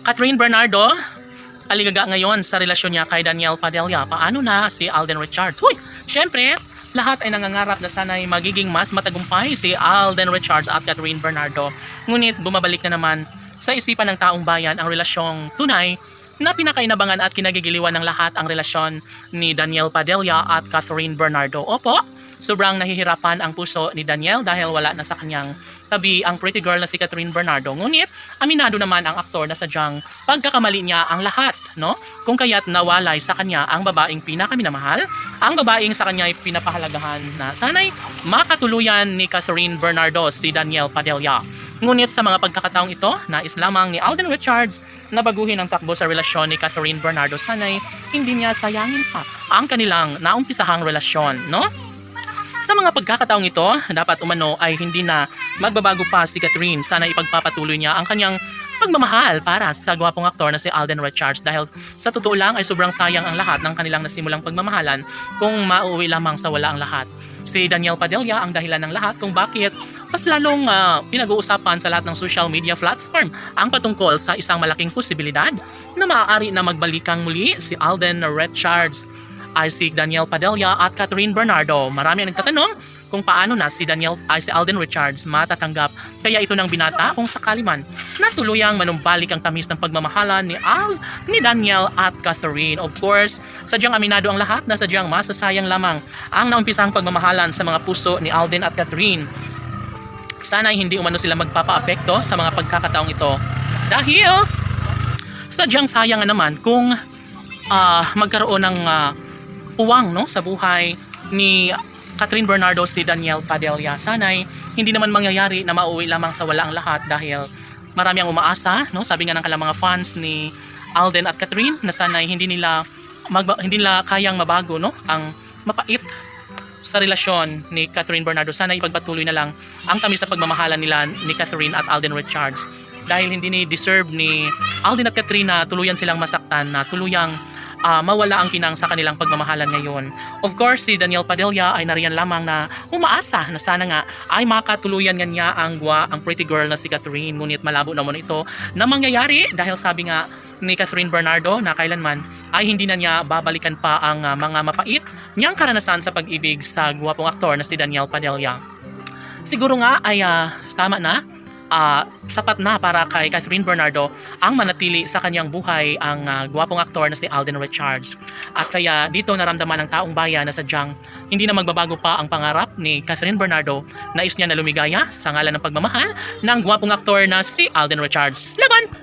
Catherine Bernardo, aligaga ngayon sa relasyon niya kay Daniel Padilla. Paano na si Alden Richards? Huy! Siyempre, lahat ay nangangarap na sana'y magiging mas matagumpay si Alden Richards at Catherine Bernardo. Ngunit bumabalik na naman sa isipan ng taong bayan ang relasyong tunay na pinakainabangan at kinagigiliwan ng lahat ang relasyon ni Daniel Padilla at Catherine Bernardo. Opo, sobrang nahihirapan ang puso ni Daniel dahil wala na sa kanyang tabi ang pretty girl na si Catherine Bernardo. Ngunit aminado naman ang aktor na sadyang pagkakamali niya ang lahat, no? Kung kaya't nawalay sa kanya ang babaeng pinakaminamahal, ang babaeng sa kanya ay pinapahalagahan na sana'y makatuluyan ni Catherine Bernardo si Daniel Padilla. Ngunit sa mga pagkakataong ito, nais lamang ni Alden Richards na baguhin ang takbo sa relasyon ni Catherine Bernardo. Sana'y hindi niya sayangin pa ang kanilang naumpisahang relasyon, no? Sa mga pagkakataong ito, dapat umano ay hindi na magbabago pa si Catherine. Sana ipagpapatuloy niya ang kanyang pagmamahal para sa gwapong aktor na si Alden Richards dahil sa totoo lang ay sobrang sayang ang lahat ng kanilang nasimulang pagmamahalan kung mauwi lamang sa wala ang lahat. Si Daniel Padilla ang dahilan ng lahat kung bakit mas lalong pinag-uusapan sa lahat ng social media platform ang patungkol sa isang malaking posibilidad na maaari na magbalikan muli si Alden Richards ay si Daniel Padilla at Catherine Bernardo. Marami ang nagtatanong kung paano na si Alden Richards matatanggap. Kaya ito nang binata kung sakali man na tuluyang manumbalik ang tamis ng pagmamahalan ni Daniel at Catherine. Of course, sadyang aminado ang lahat na sadyang masasayang lamang ang naumpisang pagmamahalan sa mga puso ni Alden at Catherine. Sana hindi umano sila magpapaapekto sa mga pagkakataong ito. Dahil sadyang sayang naman kung magkaroon ng puwang, no, sa buhay ni Catherine Bernardo si Daniel Padilla. Sana'y hindi naman mangyayari na mauwi lamang sa wala ang lahat dahil marami ang umaasa, no? Sabi nga ng kanilang mga fans ni Alden at Catherine na sana'y hindi nila kayang mabago, no, ang mapait sa relasyon ni Catherine Bernardo. Sana ipagpatuloy na lang ang tamis sa pagmamahalan nila ni Catherine at Alden Richards dahil hindi ni deserve ni Alden at Catherine na tuluyan silang masaktan, na tuluyang mawala ang kinang sa kanilang pagmamahalan ngayon. Of course, si Daniel Padilla ay nariyan lamang na umaasa na sana nga ay makatuluyan nga niya ang pretty girl na si Catherine. Ngunit malabo naman ito na mangyayari dahil sabi nga ni Catherine Bernardo na kailanman ay hindi na niya babalikan pa ang mga mapait niyang karanasan sa pag-ibig sa gwapong aktor na si Daniel Padilla. Siguro nga ay tama na, sapat na para kay Catherine Bernardo ang manatili sa kanyang buhay ang gwapong aktor na si Alden Richards. At kaya dito naramdaman ng taong bayan na sadyang hindi na magbabago pa ang pangarap ni Catherine Bernardo. Nais niya na lumigaya sa ngalan ng pagmamahal ng gwapong aktor na si Alden Richards. Laban!